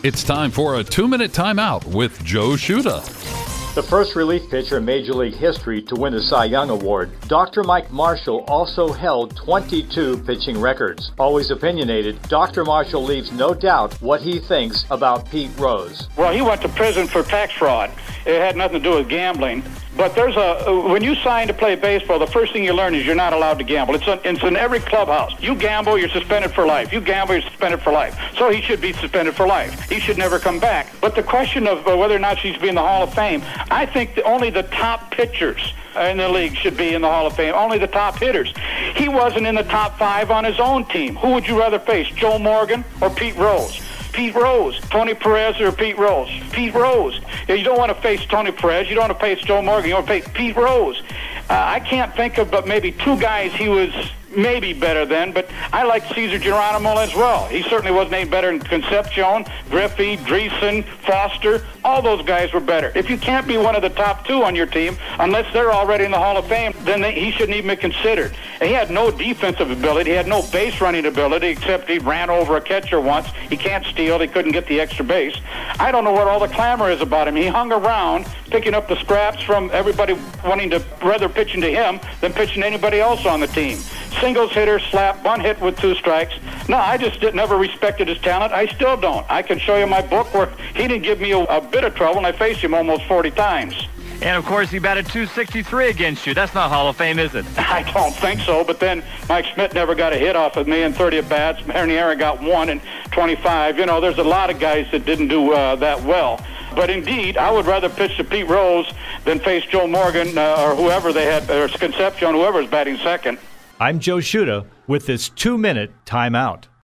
It's time for a 2-minute timeout with Joe Shuda. The first relief pitcher in Major League history to win the Cy Young Award, Dr. Mike Marshall also held 22 pitching records. Always opinionated, Dr. Marshall leaves no doubt what he thinks about Pete Rose. Well, he went to prison for tax fraud. It had nothing to do with gambling. But when you sign to play baseball, the first thing you learn is you're not allowed to gamble. It's in every clubhouse. You gamble, you're suspended for life. You gamble, you're suspended for life. So he should be suspended for life. He should never come back. But the question of whether or not she's be in the Hall of Fame, I think only the top pitchers in the league should be in the Hall of Fame. Only the top hitters. He wasn't in the top 5 on his own team. Who would you rather face, Joe Morgan or Pete Rose? Pete Rose, Tony Perez or Pete Rose? Pete Rose. You don't want to face Tony Perez. You don't want to face Joe Morgan. You want to face Pete Rose. I can't think of but maybe 2 guys he was maybe better than, but I like Cesar Geronimo as well. He certainly wasn't any better than Concepcion, Griffey, Dreesen, Foster. All those guys were better. If you can't be one of the top 2 on your team, unless they're already in the Hall of Fame, then he shouldn't even be considered. And he had no defensive ability. He had no base running ability, except he ran over a catcher once. He can't steal. He couldn't get the extra base. I don't know what all the clamor is about him. He hung around picking up the scraps from everybody wanting to rather pitching to him than pitching to anybody else on the team. Singles hitter, slap, 1 hit with 2 strikes. No, I just never respected his talent. I still don't. I can show you my book where he didn't give me a bit of trouble, and I faced him almost 40 times. And, of course, he batted .263 against you. That's not Hall of Fame, is it? I don't think so, but then Mike Schmidt never got a hit off of me in 30 at-bats. Ernie Aaron got 1 in 25. You know, there's a lot of guys that didn't do that well. But indeed, I would rather pitch to Pete Rose than face Joe Morgan or whoever they had, or Concepcion, whoever's batting second. I'm Joe Shuda with this 2-minute timeout.